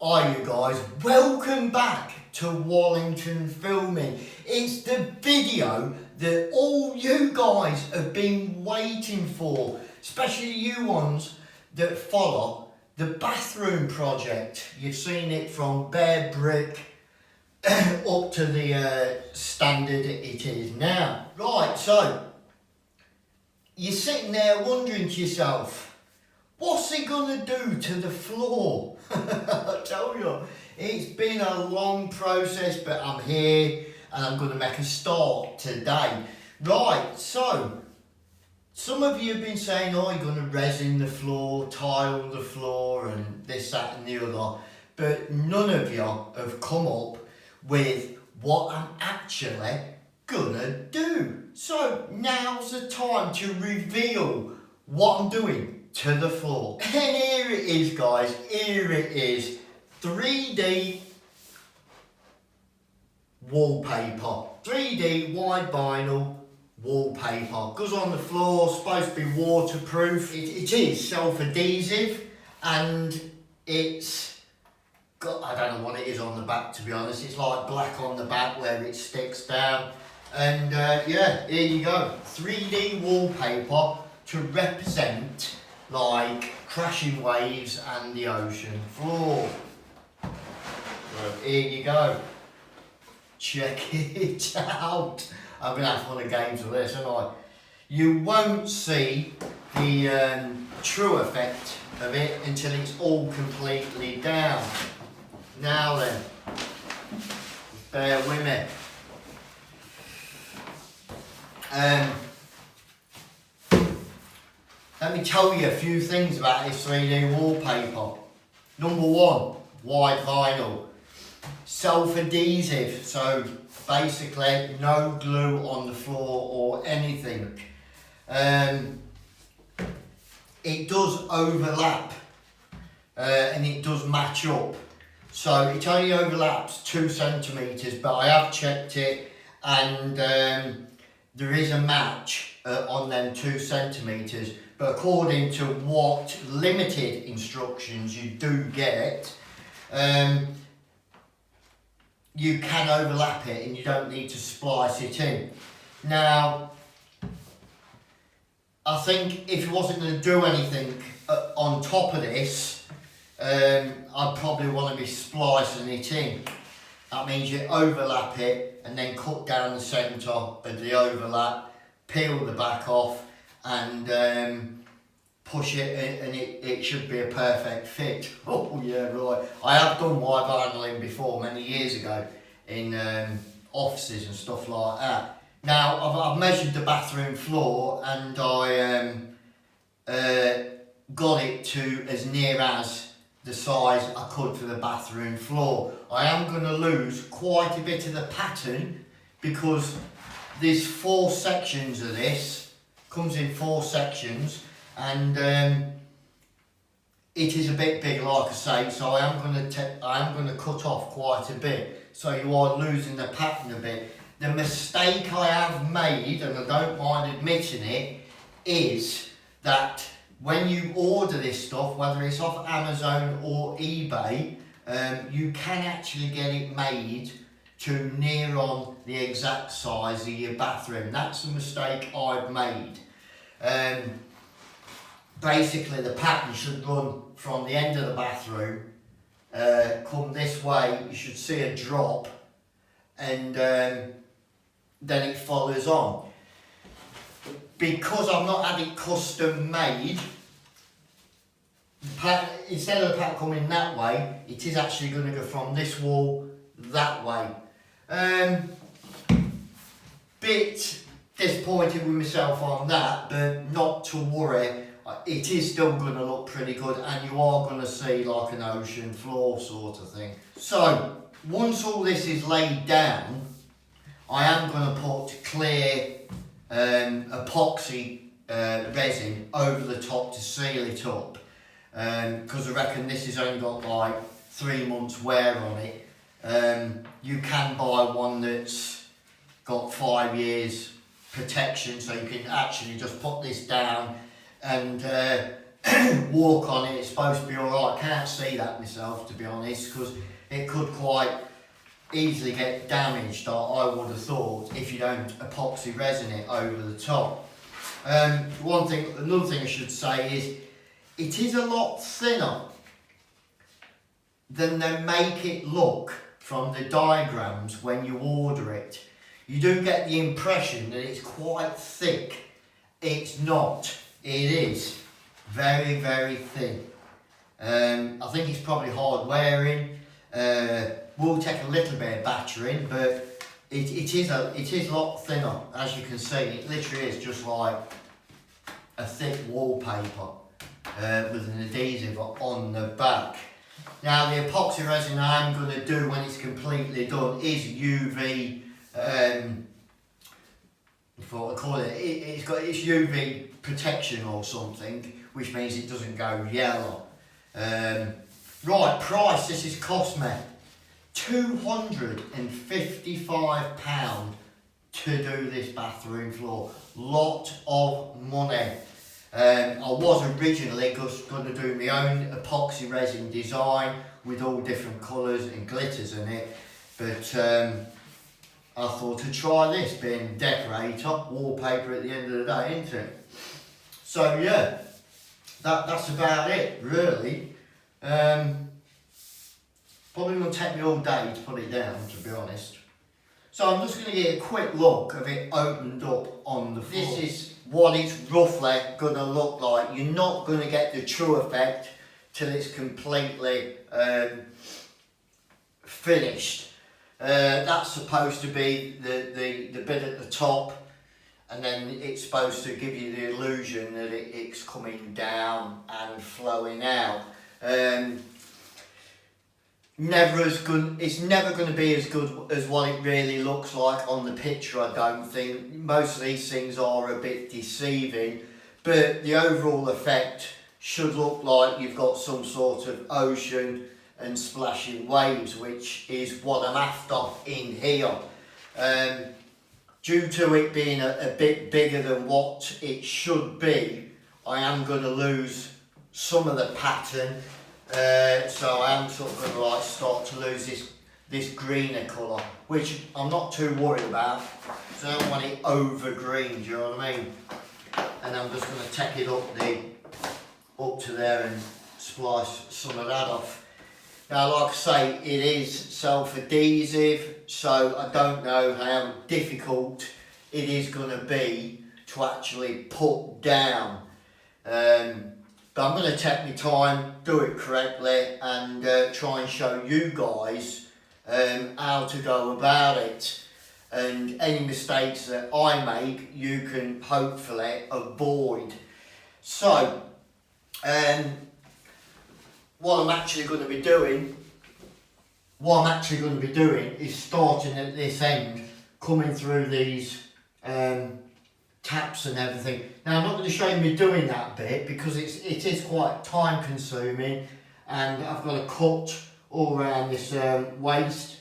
Hi you guys, welcome back to Wallington Filming. It's the video that all you guys have been waiting for, especially you ones that follow the bathroom project. You've seen it from bare brick up to the standard it is now. Right, so you're sitting there wondering to yourself, what's he gonna do to the floor? I tell you, it's been a long process, but I'm here and I'm gonna make a start today. Right, so some of you have been saying, oh, you're gonna resin the floor, tile the floor, and this, that, and the other, but none of you have come up with what I'm actually gonna do. So now's the time to reveal what I'm doing to the floor. And here it is, guys, here it is. 3D wallpaper. 3D white vinyl wallpaper. Goes on the floor, supposed to be waterproof. It is self-adhesive and it's got, I don't know what it is on the back, to be honest. It's like black on the back where it sticks down. And yeah, here you go. 3D wallpaper to represent like crashing waves and the ocean floor. So here you go. Check it out. I'm gonna have fun of games with this, aren't I? You won't see the true effect of it until it's all completely down. Now then, bear with me. Let me tell you a few things about this 3D wallpaper. Number one, white vinyl. Self-adhesive, so basically no glue on the floor or anything. It does overlap and it does match up. So it only overlaps 2 centimetres, but I have checked it and there is a match on them 2 centimetres. But according to what limited instructions you do get, you can overlap it and you don't need to splice it in. Now, I think if you wasn't going to do anything on top of this, I'd probably want to be splicing it in. That means you overlap it and then cut down the centre of the overlap, peel the back off, and push it and it should be a perfect fit. Oh yeah, right. I have done white vinyl before many years ago in offices and stuff like that. Now I've measured the bathroom floor and I got it to as near as the size I could for the bathroom floor. I am going to lose quite a bit of the pattern because there's 4 sections of this. Comes in 4 sections and it is a bit big, like I say, so I am going to cut off quite a bit, so you are losing the pattern a bit. The mistake I have made, and I don't mind admitting it, is that when you order this stuff, whether it's off Amazon or eBay, you can actually get it made to near on the exact size of your bathroom. That's the mistake I've made. Basically the pattern should run from the end of the bathroom, come this way, you should see a drop, and then it follows on. Because I've not had it custom made, instead of the pattern coming that way, it is actually going to go from this wall that way. Bit disappointed with myself on that, but not to worry. It is still going to look pretty good and you are going to see like an ocean floor sort of thing. So once all this is laid down, I am going to put clear epoxy resin over the top to seal it up, because I reckon this has only got like 3 months wear on it. You can buy one that's got 5 years protection, so you can actually just put this down and walk on it, it's supposed to be alright. I can't see that myself, to be honest, because it could quite easily get damaged, I would have thought, if you don't epoxy resin it over the top. Another thing I should say is, it is a lot thinner than they make it look from the diagrams when you order it. You do get the impression that it's quite thick. It's not. It is very, very thin. I think it's probably hard wearing. Will take a little bit of battering, but it is a lot thinner. As you can see, it literally is just like a thick wallpaper with an adhesive on the back. Now the epoxy resin I'm going to do when it's completely done is UV. What I call it, it's UV protection or something, which means it doesn't go yellow. Right, price. This has cost me £255 to do this bathroom floor. Lot of money. I was originally just going to do my own epoxy resin design with all different colours and glitters in it, but I thought to try this, being decorator, wallpaper at the end of the day, isn't it? So yeah, that's about it really. Probably going to take me all day to put it down, to be honest. So I'm just going to get a quick look of it opened up on the floor. This is what it's roughly going to look like. You're not going to get the true effect till it's completely finished. That's supposed to be the bit at the top, and then it's supposed to give you the illusion that it's coming down and flowing out. It's never going to be as good as what it really looks like on the picture, I don't think. Most of these things are a bit deceiving, but the overall effect should look like you've got some sort of ocean and splashing waves, which is what I'm after in here. Due to it being a bit bigger than what it should be, I am going to lose some of the pattern. So I am sort of going to like start to lose this greener colour, which I'm not too worried about, so I don't want it over green, do you know what I mean? And I'm just going to take it up to there and splice some of that off. Now, like I say, it is self-adhesive, so I don't know how difficult it is going to be to actually put down. But I'm going to take my time, do it correctly, and try and show you guys how to go about it. And any mistakes that I make, you can hopefully avoid. So, what I'm actually going to be doing is starting at this end, coming through these taps and everything. Now I'm not going to show you me doing that bit because it is quite time consuming, and I've got to cut all around this waist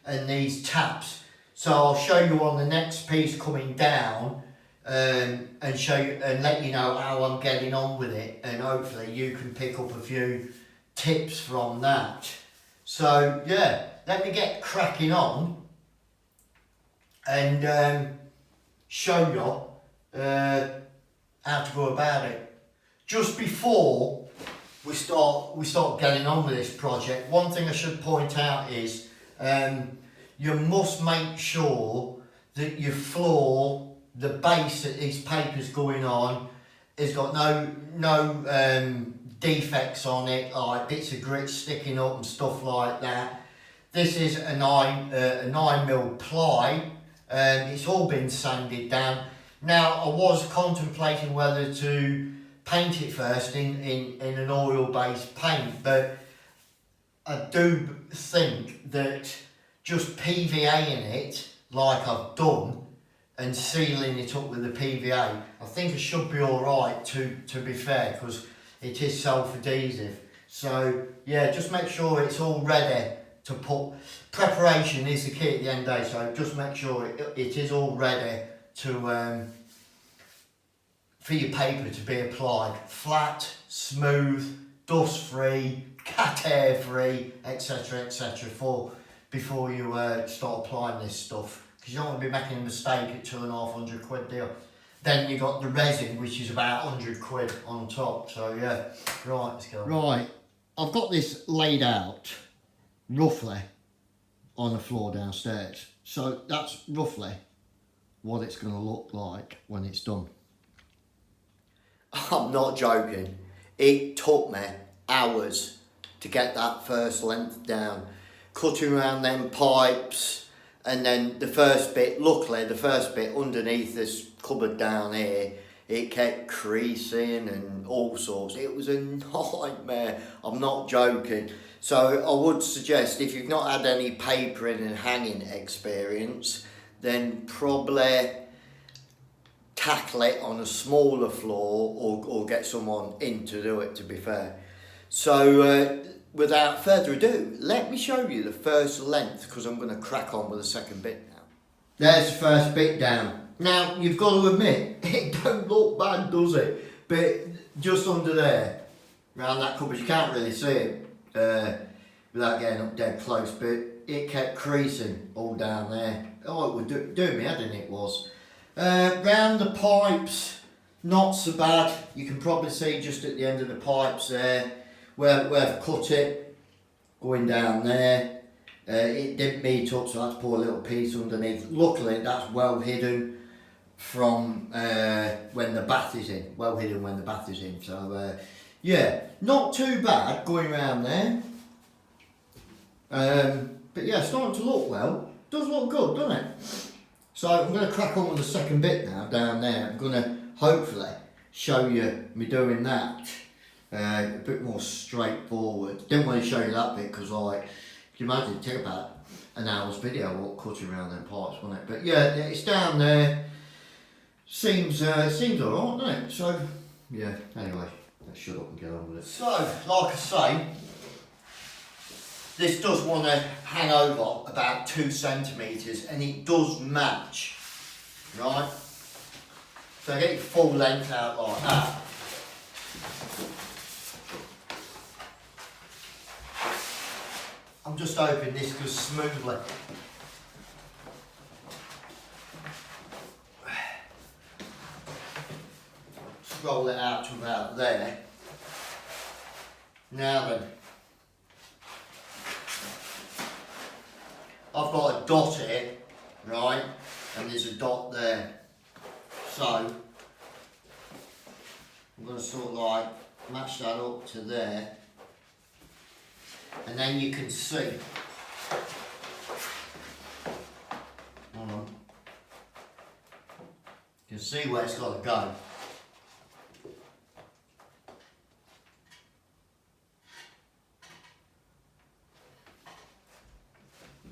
and these taps. So I'll show you on the next piece coming down and show you and let you know how I'm getting on with it, and hopefully you can pick up a few tips from that. So yeah, let me get cracking on and show you how to go about it. Just before we start getting on with this project, one thing I should point out is you must make sure that your floor, the base that this paper's going on, has got no defects on it, like bits of grit sticking up and stuff like that. This is a 9mm ply. It's all been sanded down. Now I was contemplating whether to paint it first in an oil-based paint, but I do think that just PVAing it like I've done and sealing it up with the PVA, I think it should be alright to be fair, because it is self-adhesive. So yeah, just make sure it's all ready to put. Preparation is the key at the end of the day, so just make sure it is all ready to for your paper to be applied flat, smooth, dust free, cat hair free, etc. for before you start applying this stuff, because you don't want to be making a mistake at £250 deal. Then you got the resin, which is about £100 on top. So yeah, right, let's go. Right, I've got this laid out roughly on the floor downstairs. So that's roughly what it's going to look like when it's done. I'm not joking. It took me hours to get that first length down. Cutting around them pipes, and then the first bit, luckily the first bit underneath this cupboard down here, it kept creasing and all sorts. It was a nightmare, I'm not joking. So I would suggest, if you've not had any papering and hanging experience, then probably tackle it on a smaller floor, or get someone in to do it, to be fair. So without further ado, let me show you the first length, because I'm going to crack on with the second bit now. There's the first bit down. Now, you've got to admit, it don't look bad, does it? But just under there, around that cupboard, you can't really see it without getting up dead close, but it kept creasing all down there. Oh, it was doing me head in, it was. Round the pipes, not so bad. You can probably see just at the end of the pipes there, where I've cut it, going down there. It didn't meet up, so I had to pour a little piece underneath. Luckily, that's well hidden from when the bath is in. Well hidden when the bath is in. So, yeah, not too bad going around there. But yeah, starting to look well. Does look good, doesn't it? So I'm going to crack on with the second bit now, down there. I'm going to hopefully show you me doing that. A bit more straightforward. Didn't want to show you that bit because, like, can you imagine, it'd take about an hour's video what cutting around them pipes, wouldn't it? But yeah, it's down there. Seems alright, doesn't it? So yeah, anyway, let's shut up and get on with it. So, like I say, this does want to hang over about 2 centimetres, and it does match, right? So I get your full length out like that. I'm just hoping this goes smoothly. Just roll it out to about there. Now then, I've got a dot here, right, and there's a dot there. So I'm going to sort of like match that up to there. And then you can see, hold on, you can see where it's got to go.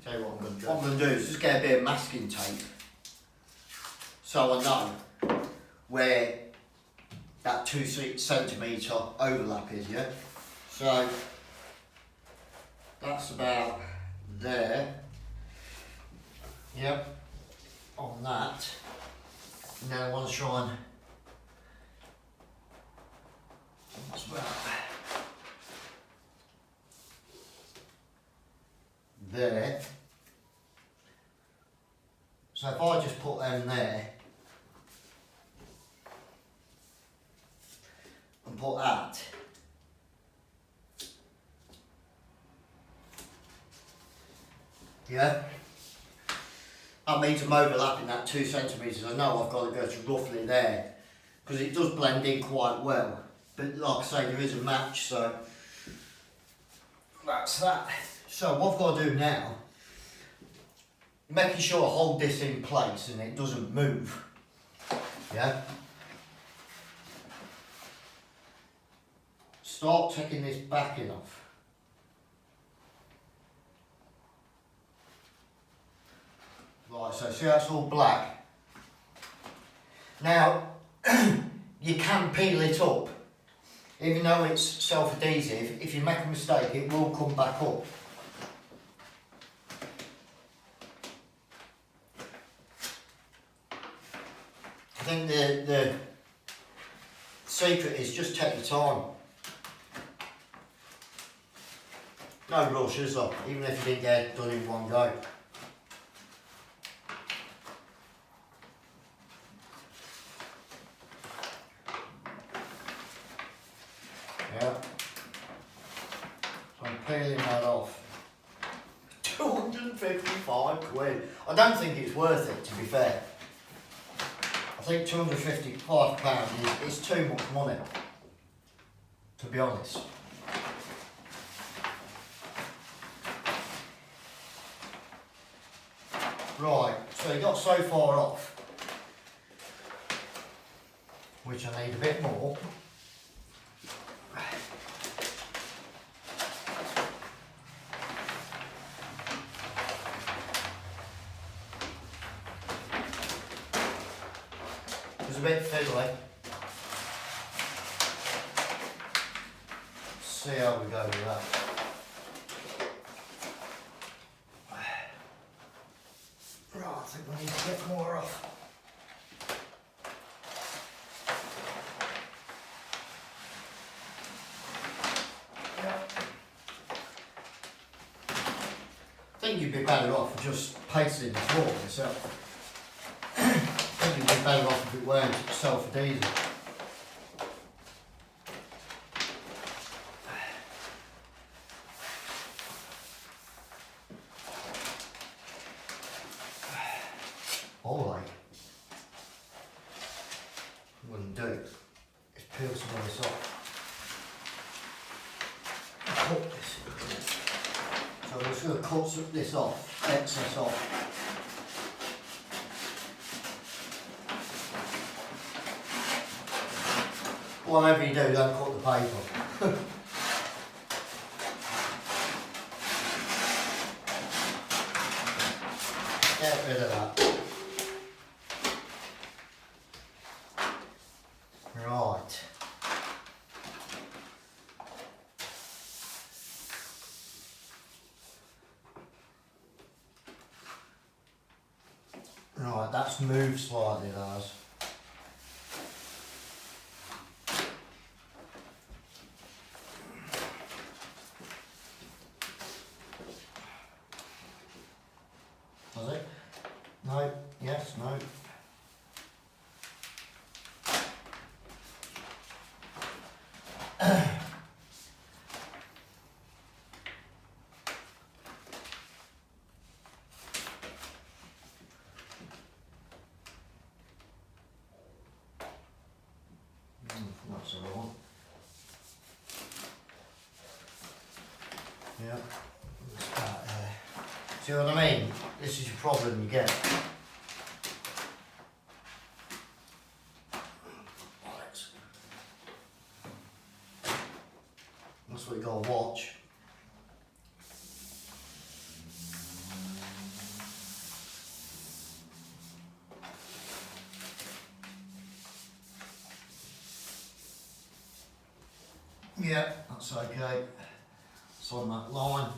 Tell you what I'm going to do. What I'm going to do is just get a bit of masking tape, so I know where that 2 centimetre overlap is, yeah? So that's about there, yep, on that. And then I want to try and, that's about there. So if I just put them there, and put that, yeah, that means I'm overlapping that 2 centimetres. I know I've got to go to roughly there, because it does blend in quite well. But like I say, there is a match, so that's that. So what I've got to do now, making sure I hold this in place and it doesn't move, yeah. Start taking this backing off. Right, so see that's all black. Now, you can peel it up. Even though it's self-adhesive, if you make a mistake, it will come back up. I think the Secret is just take your time. No rush, is there? Even if you didn't get it done in one go. Yeah. So I'm peeling that off. 255 quid. I don't think it's worth it, to be fair. I think £255 is too much money, to be honest. Right, so you got so far off, which I need a bit more. It's a bit fiddly. See how we go with that. Right, I think we need to get more off. I think you'd be better off just pasting the floor yourself. I think you'd be better off if it weren't self-adhesive. All right. Wouldn't do. Just peel some of this off. Cut this. So I'm just going to cut some this off, excess off. Whatever you do, don't cut the paper. Get rid of that. Right. Right, that's moved slightly, those. Was it? No, yes, no. That's the wrong one. Yeah, it's about there. See what I mean? This is your problem you get. That's what you gotta watch. Yeah, that's okay. It's on that line.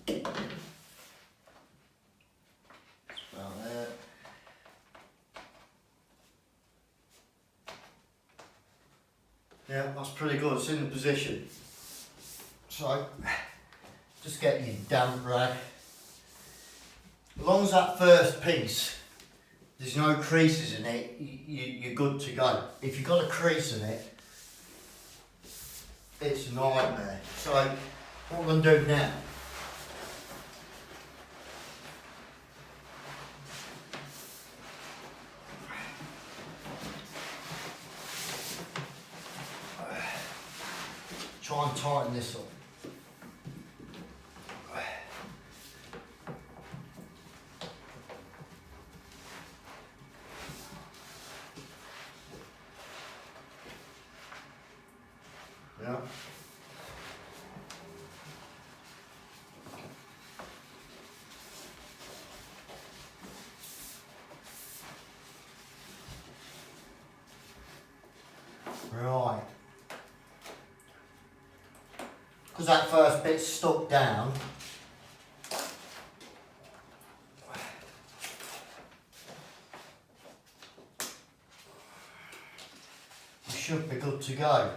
It's about there. Yeah, that's pretty good. It's in the position. So, just get your damp rag. As long as that first piece, there's no creases in it, you're good to go. If you've got a crease in it, it's a nightmare. So, what I'm going to do now, try and tighten this up. Yeah. Right. Because that first bit's stuck down, should be good to go.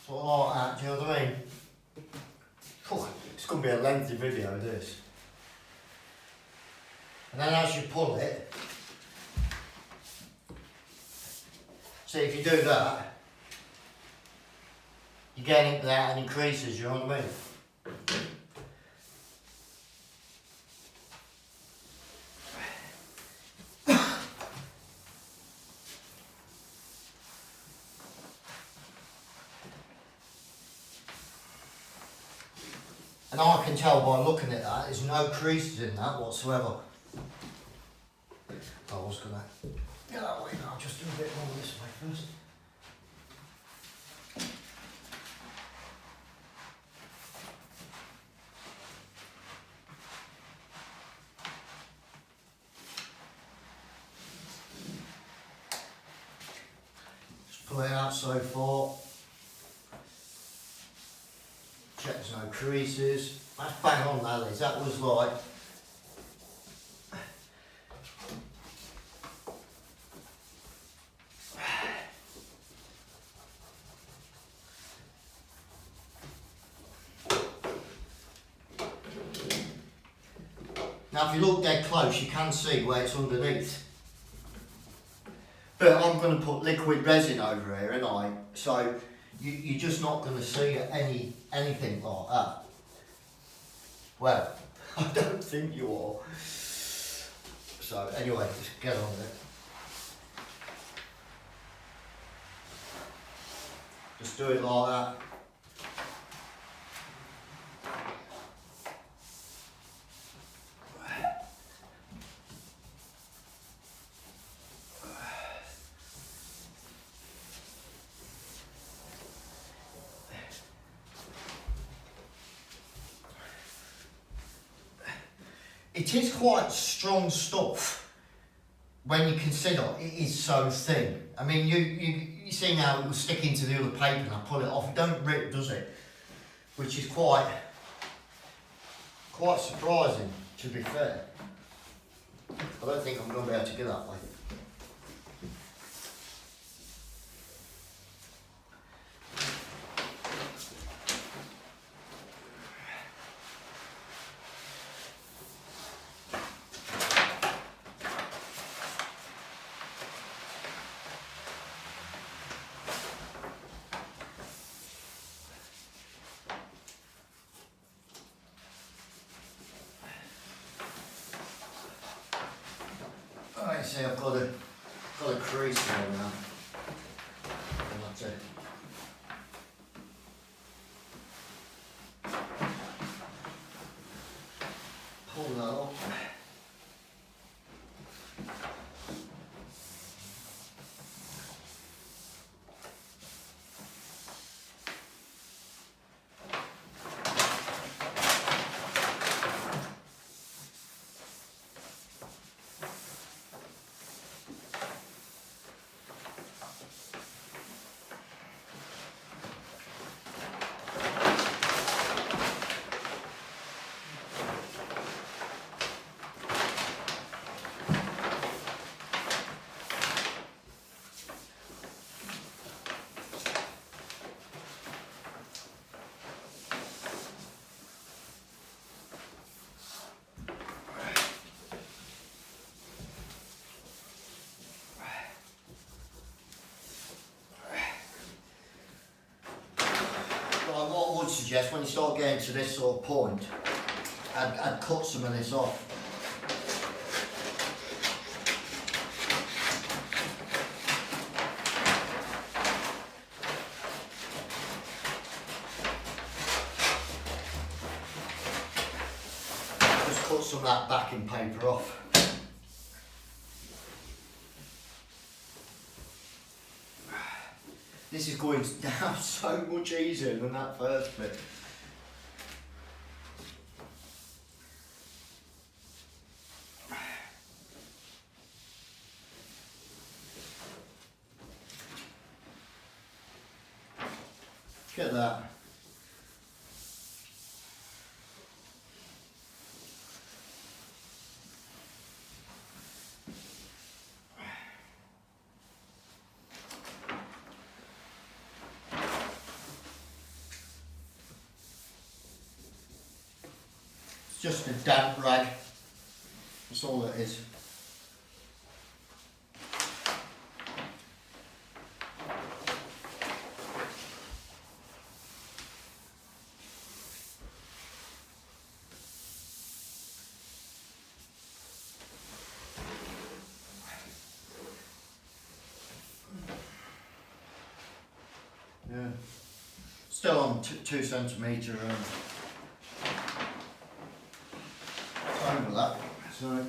Sort of like that, do you know what I mean? Cool. It's going to be a lengthy video, this. And then as you pull it, see if you do that, you get into that and increases, you know what I mean? And I can tell by looking at that, there's no creases in that whatsoever. I was going to get that way now, just do a bit more this way first. Just pull it out so far. Check there's no creases. That's bang on, that is. That was like now if you look dead close you can see where it's underneath. But I'm going to put liquid resin over here, and so you're just not going to see anything like that. Well, I don't think you are. So anyway, just get on with it. Just do it like that. It is quite strong stuff when you consider it is so thin. I mean, you see how it will stick into the other paper and I pull it off. It don't rip, does it? Which is quite surprising, to be fair. I don't think I'm going to be able to get that way. Alright, see I've got a crease there now. I'll have to pull that off. What I would suggest when you start getting to this sort of point, I'd cut some of this off. Just cut some of that backing paper off. This is going down so much easier than that first bit. Get that. just a damp rag. That's all it is. Yeah. Still on 2 centimetre overlap. So.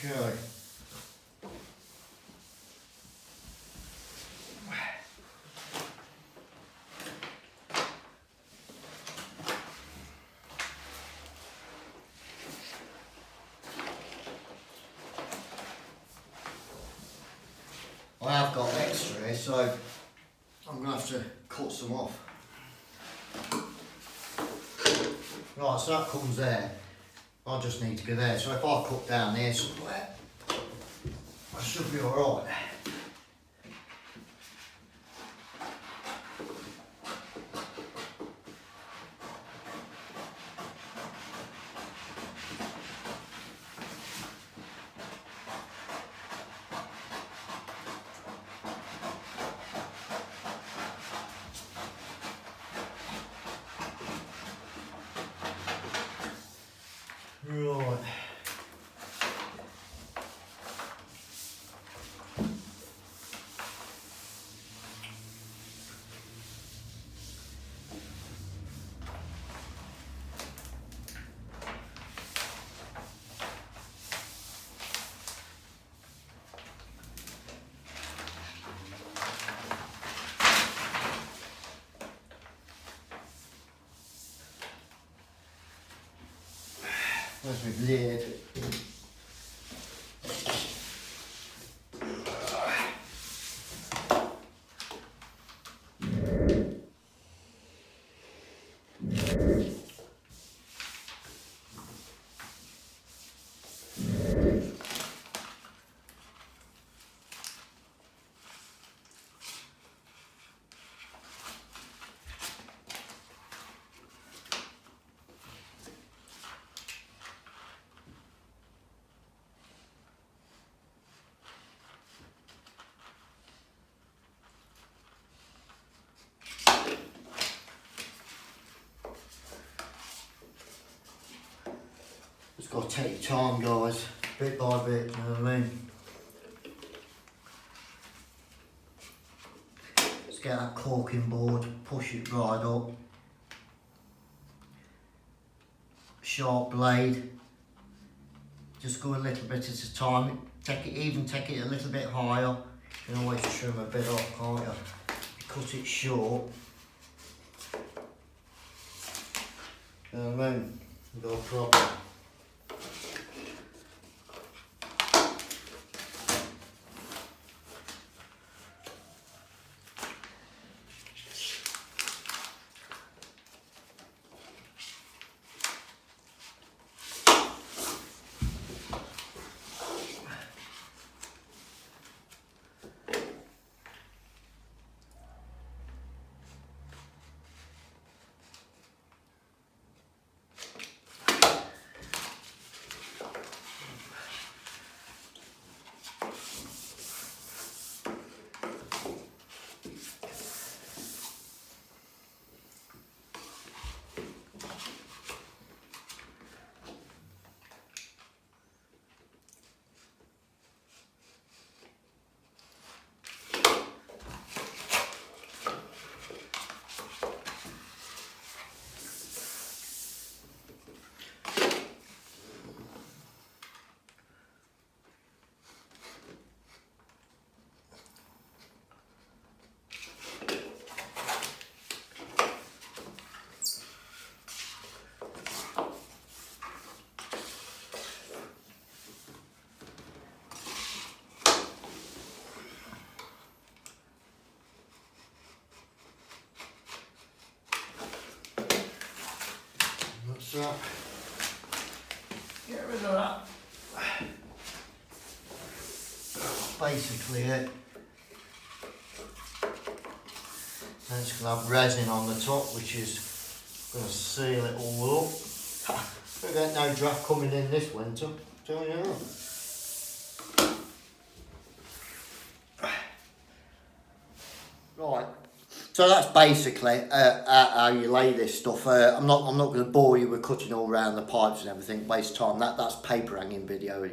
Okay. I have got extra here, so I'm going to have to cut some off. Right, so that comes there. I just need to go there. So if I cut down here somewhere, I should be alright. Right. Where's my blade? Just got to take your time, guys, bit by bit, you know what I mean? Just get that corking board, push it right up. Sharp blade. Just go a little bit at a time. Take it a little bit higher. You can always trim a bit off, can't you? Cut it short. You know what I mean? No problem. So, get rid of that. Basically it. Then it's going to have resin on the top, which is going to seal it all up. We get no draft coming in this winter, tell you that. Right, so that's basically how you lay this stuff. I'm not going to bore you with cutting all around the pipes and everything, waste time. That's paper hanging video,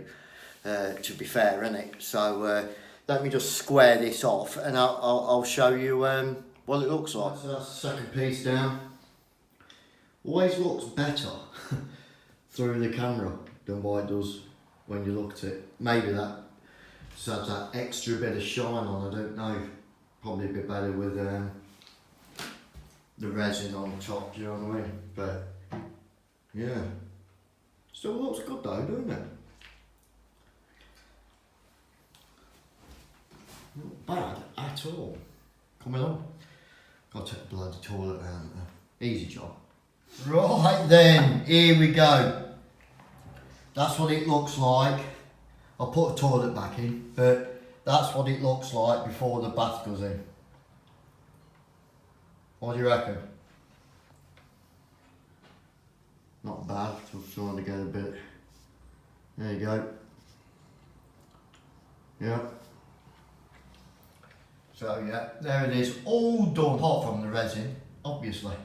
to be fair, isn't it? So let me just square this off, and I'll show you what it looks like. So that's the second piece down. Always looks better through the camera than what it does when you look at it. Maybe that just adds that extra bit of shine on, I don't know. Probably a bit better with the resin on top, do you know what I mean? But yeah, still looks good though, doesn't it? Not bad at all. Coming on. Got to take the bloody toilet out. Easy job. Right then, here we go. That's what it looks like. I'll put the toilet back in, but that's what it looks like before the bath goes in. What do you reckon? Not bad, just trying to get a bit. There you go. Yeah. So yeah, there it is, all done, apart from the resin, obviously.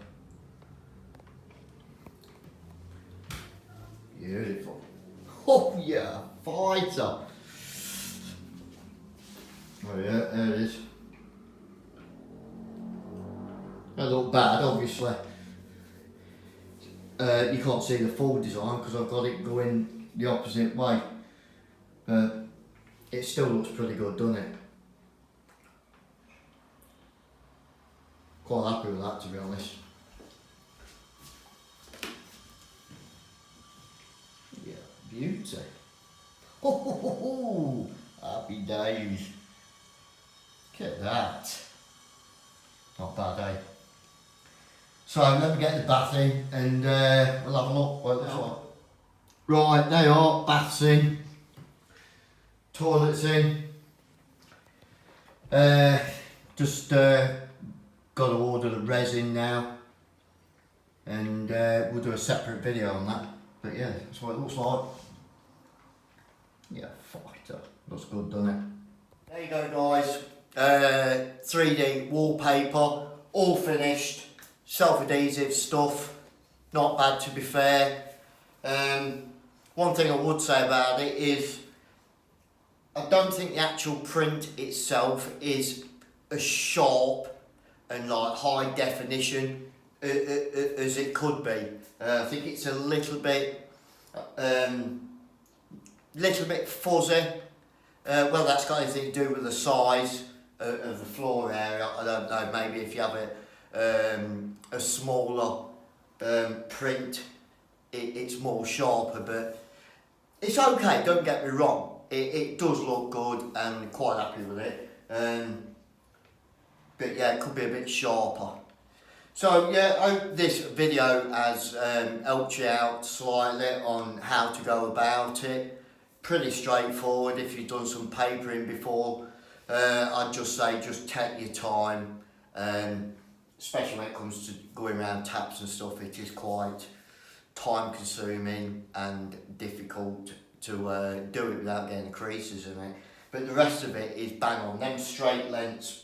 Beautiful. Oh yeah, fighter. Oh yeah, there it is. That look bad, obviously. You can't see the full design because I've got it going the opposite way. But it still looks pretty good, doesn't it? Quite happy with that, to be honest. Yeah, beauty. Oh, happy days. Look at that. Not bad, eh? So let me get the bath in and we'll have a look what it looks like. Right, there you are, bath's in. Toilet's in. Just got to order the resin now. And we'll do a separate video on that. But yeah, that's what it looks like. Yeah, fighter. Looks good, doesn't it? There you go, guys. 3D wallpaper, all finished, self-adhesive stuff, not bad to be fair. One thing I would say about it is I don't think the actual print itself is as sharp and like high definition as it could be. I think it's a little bit fuzzy. Well, that's got anything to do with the size of the floor area. I don't know, maybe if you have a smaller print, it's more sharper, but it's okay, don't get me wrong. It does look good and quite happy with it. But yeah, it could be a bit sharper. So yeah, I hope this video has helped you out slightly on how to go about it. Pretty straightforward if you've done some papering before. I'd just say just take your time, especially when it comes to going around taps and stuff. It is quite time consuming and difficult to do it without getting creases in it. But the rest of it is bang on. Them straight lengths,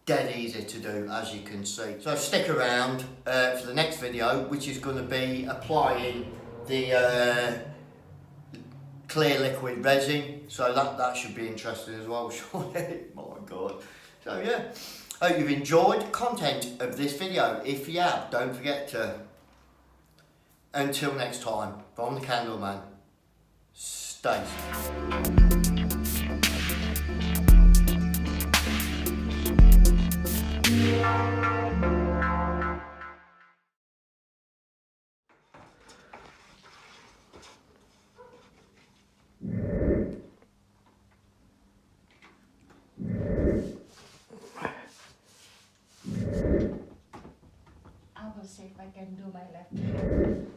dead easy to do, as you can see. So stick around for the next video, which is going to be applying the clear liquid resin, so that should be interesting as well, surely. My god. So yeah, hope you've enjoyed the content of this video. If you have, don't forget to, until next time, from the Candleman, stay safe. I'll go save my I can do my left hand.